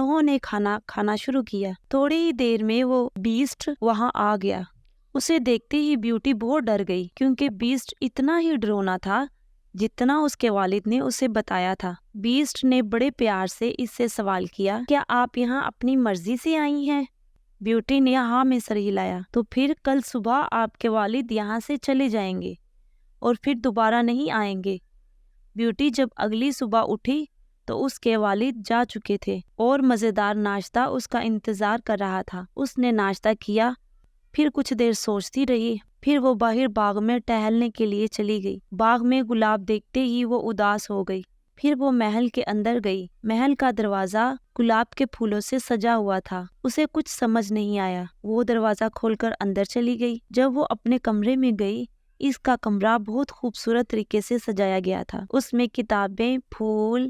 انہوں نے کھانا کھانا شروع کیا۔ تھوڑی ہی دیر میں وہ بیسٹ وہاں آ گیا۔ اسے دیکھتے ہی بیوٹی بہت ڈر گئی کیونکہ بیسٹ اتنا ہی ڈرونا تھا جتنا اس کے والد نے اسے بتایا تھا۔ بیسٹ نے بڑے پیار سے اس سے سوال کیا، کیا آپ یہاں اپنی مرضی سے آئی ہیں؟ بیوٹی نے ہاں میں سر ہلایا۔ تو پھر کل صبح آپ کے والد یہاں سے چلے جائیں گے اور پھر دوبارہ نہیں آئیں گے۔ بیوٹی جب اگلی صبح اٹھی تو اس کے والد جا چکے تھے اور مزیدار ناشتہ اس کا انتظار کر رہا تھا۔ اس نے ناشتہ کیا، پھر کچھ دیر سوچتی رہی، پھر وہ باہر باغ میں ٹہلنے کے لیے چلی گئی۔ باغ میں گلاب دیکھتے ہی وہ اداس ہو گئی۔ پھر وہ محل کے اندر گئی۔ محل کا دروازہ گلاب کے پھولوں سے سجا ہوا تھا۔ اسے کچھ سمجھ نہیں آیا۔ وہ دروازہ کھول کر اندر چلی گئی۔ جب وہ اپنے کمرے میں گئی، اس کا کمرہ بہت خوبصورت طریقے سے سجایا گیا تھا۔ اس میں کتابیں، پھول،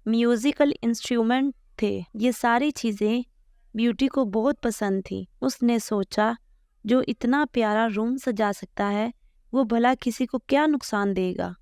میوزیکل انسٹرومنٹ تھے۔ یہ ساری چیزیں بیوٹی کو بہت پسند تھیں۔ اس نے سوچا، جو اتنا پیارا روم سجا سکتا ہے وہ بھلا کسی کو کیا نقصان دے گا۔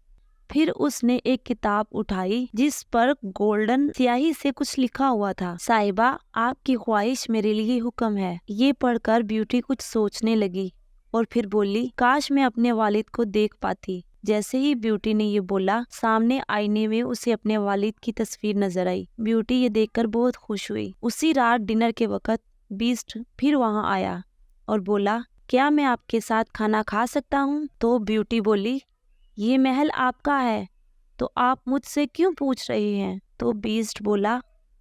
پھر اس نے ایک کتاب اٹھائی جس پر گولڈن سیاہی سے کچھ لکھا ہوا تھا، صاحبہ آپ کی خواہش میرے لیے حکم ہے۔ یہ پڑھ کر بیوٹی کچھ سوچنے لگی اور پھر بولی، کاش میں اپنے والد کو دیکھ پاتی۔ جیسے ہی بیوٹی نے یہ بولا، سامنے آئینے میں اسے اپنے والد کی تصویر نظر آئی۔ بیوٹی یہ دیکھ کر بہت خوش ہوئی۔ اسی رات ڈنر کے وقت بیسٹ پھر وہاں آیا اور بولا، کیا میں آپ کے ساتھ کھانا کھا سکتا ہوں؟ تو بیوٹی بولی، یہ محل آپ کا ہے تو آپ مجھ سے کیوں پوچھ رہے ہیں؟ تو بیسٹ بولا،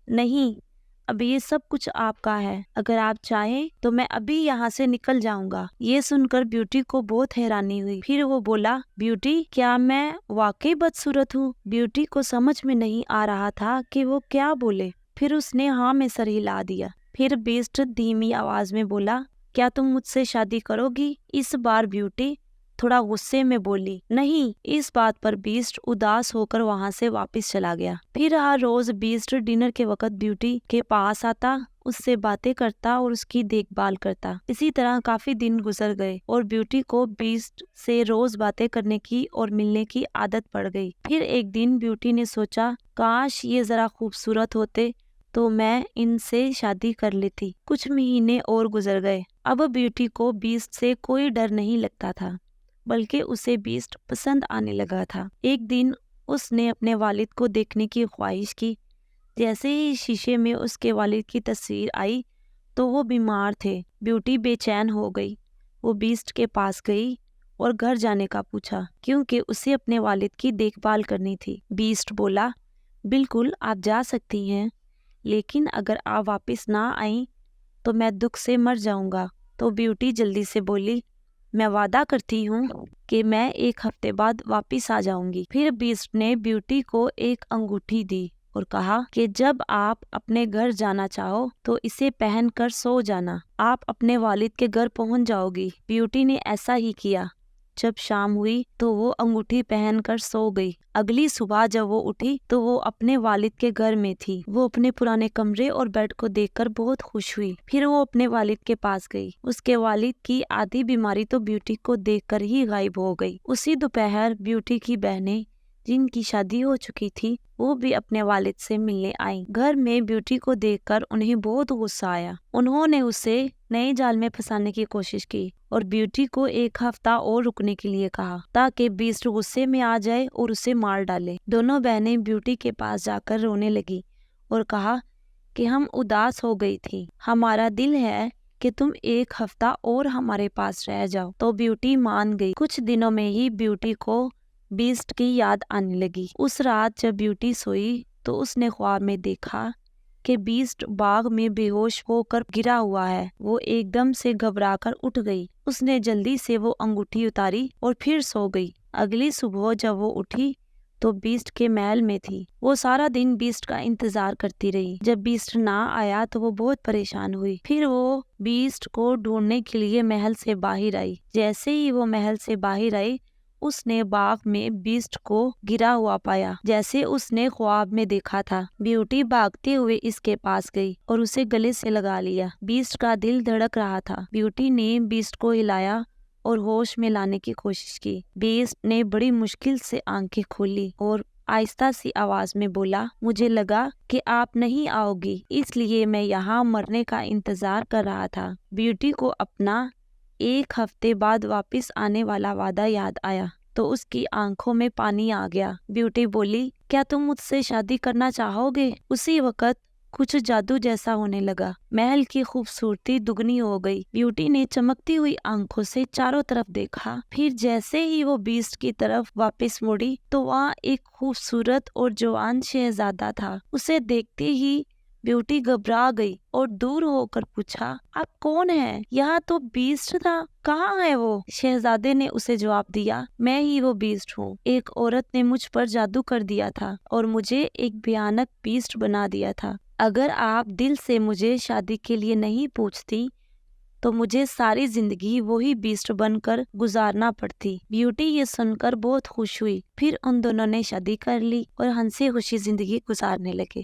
نہیں، اب یہ سب کچھ آپ کا ہے، اگر آپ چاہیں تو میں ابھی یہاں سے نکل جاؤں گا۔ یہ سن کر بیوٹی کو بہت حیرانی ہوئی۔ پھر وہ بولا، بیوٹی کیا میں واقعی بدصورت ہوں؟ بیوٹی کو سمجھ میں نہیں آ رہا تھا کہ وہ کیا بولے۔ پھر اس نے ہاں میں سر ہلا دیا۔ پھر بیسٹ دھیمی آواز میں بولا، کیا تم مجھ سے شادی کرو گی؟ اس بار بیوٹی تھوڑا غصے میں بولی، نہیں۔ اس بات پر بیسٹ اداس ہو کر وہاں سے واپس چلا گیا۔ پھر ہر روز بیسٹ ڈنر کے وقت بیوٹی کے پاس آتا، اس سے باتیں کرتا اور اس کی دیکھ بھال کرتا۔ اسی طرح کافی دن گزر گئے اور بیوٹی کو بیسٹ سے روز باتیں کرنے کی اور ملنے کی عادت پڑ گئی۔ پھر ایک دن بیوٹی نے سوچا، کاش یہ ذرا خوبصورت ہوتے تو میں ان سے شادی کر لیتی۔ کچھ مہینے اور گزر گئے۔ اب بیوٹی کو بیسٹ سے کوئی ڈر نہیں لگتا تھا، بلکہ اسے بیسٹ پسند آنے لگا تھا۔ ایک دن اس نے اپنے والد کو دیکھنے کی خواہش کی۔ جیسے ہی شیشے میں اس کے والد کی تصویر آئی تو وہ بیمار تھے۔ بیوٹی بے چین ہو گئی۔ وہ بیسٹ کے پاس گئی اور گھر جانے کا پوچھا کیونکہ اسے اپنے والد کی دیکھ بھال کرنی تھی۔ بیسٹ بولا، بالکل آپ جا سکتی ہیں، لیکن اگر آپ واپس نہ آئیں تو میں دکھ سے مر جاؤں گا۔ تو بیوٹی جلدی سے بولی، میں وعدہ کرتی ہوں کہ میں ایک ہفتے بعد واپس آ جاؤں گی۔ پھر بیسٹ نے بیوٹی کو ایک انگوٹھی دی اور کہا کہ جب آپ اپنے گھر جانا چاہو تو اسے پہن کر سو جانا، آپ اپنے والد کے گھر پہنچ جاؤ گی۔ بیوٹی نے ایسا ہی کیا۔ جب شام ہوئی تو وہ انگوٹھی پہن کر سو گئی۔ اگلی صبح جب وہ اٹھی تو وہ اپنے والد کے گھر میں تھی۔ وہ اپنے پرانے کمرے اور بیڈ کو دیکھ کر بہت خوش ہوئی۔ پھر وہ اپنے والد کے پاس گئی۔ اس کے والد کی آدھی بیماری تو بیوٹی کو دیکھ کر ہی غائب ہو گئی۔ اسی دوپہر بیوٹی کی بہنیں جن کی شادی ہو چکی تھی وہ بھی اپنے والد سے ملنے آئیں۔ گھر میں بیوٹی کو دیکھ کر انہیں بہت غصہ آیا۔ انہوں نے اسے نئے جال میں پھنسانے کی کوشش کی اور بیوٹی کو ایک ہفتہ اور رکنے کے لیے کہا تاکہ بیسٹ غصے میں آ جائے اور اسے مار ڈالے۔ دونوں بہنیں بیوٹی کے پاس جا کر رونے لگی اور کہا کہ ہم اداس ہو گئی تھی، ہمارا دل ہے کہ تم ایک ہفتہ اور ہمارے پاس رہ جاؤ۔ تو بیوٹی مان گئی۔ کچھ دنوں میں ہی بیوٹی کو بیسٹ کی یاد آنے لگی۔ اس رات جب بیوٹی سوئی تو اس نے خواب میں دیکھا کہ بیسٹ باغ میں بے ہوش ہو کر گرا ہوا ہے۔ وہ ایک دم سے گھبرا کر اٹھ گئی۔ اس نے جلدی سے وہ انگوٹھی اتاری اور پھر سو گئی۔ اگلی صبح جب وہ اٹھی تو بیسٹ کے محل میں تھی۔ وہ سارا دن بیسٹ کا انتظار کرتی رہی۔ جب بیسٹ نہ آیا تو وہ بہت پریشان ہوئی۔ پھر وہ بیسٹ کو ڈھونڈنے کے لیے محل سے باہر آئی۔ جیسے ہی وہ محل سے باہر آئی اس نے باغ میں بیسٹ کو گرا ہوا پایا جیسے اس نے خواب میں دیکھا تھا۔ بیوٹی بھاگتے ہوئے اس کے پاس گئی اور اسے گلے سے لگا لیا۔ بیسٹ کا دل دھڑک رہا تھا۔ بیوٹی نے بیسٹ کو ہلایا اور ہوش میں لانے کی کوشش کی۔ بیسٹ نے بڑی مشکل سے آنکھیں کھولی اور آہستہ سی آواز میں بولا، مجھے لگا کہ آپ نہیں آؤ گی، اس لیے میں یہاں مرنے کا انتظار کر رہا تھا۔ بیوٹی کو اپنا 1 ہفتے بعد واپس آنے والا وعدہ یاد آیا تو اس کی آنکھوں میں پانی آ گیا۔ بیوٹی بولی، کیا تم مجھ سے شادی کرنا چاہو گے؟ اسی وقت کچھ جادو جیسا ہونے لگا، محل کی خوبصورتی دگنی ہو گئی۔ بیوٹی نے چمکتی ہوئی آنکھوں سے چاروں طرف دیکھا، پھر جیسے ہی وہ بیسٹ کی طرف واپس مڑی تو وہاں ایک خوبصورت اور جوان شہزادہ تھا۔ اسے دیکھتے ہی بیوٹی گھبرا گئی اور دور ہو کر پوچھا، آپ کون ہیں؟ یہاں تو بیسٹ تھا، کہاں ہے وہ؟ شہزادے نے اسے جواب دیا، میں ہی وہ بیسٹ ہوں۔ ایک عورت نے مجھ پر جادو کر دیا تھا اور مجھے ایک بھیانک بیسٹ بنا دیا تھا۔ اگر آپ دل سے مجھے شادی کے لیے نہیں پوچھتی تو مجھے ساری زندگی وہی بیسٹ بن کر گزارنا پڑتی۔ بیوٹی یہ سن کر بہت خوش ہوئی، پھر ان دونوں نے شادی کر لی اور ہنسی خوشی زندگی گزارنے لگے۔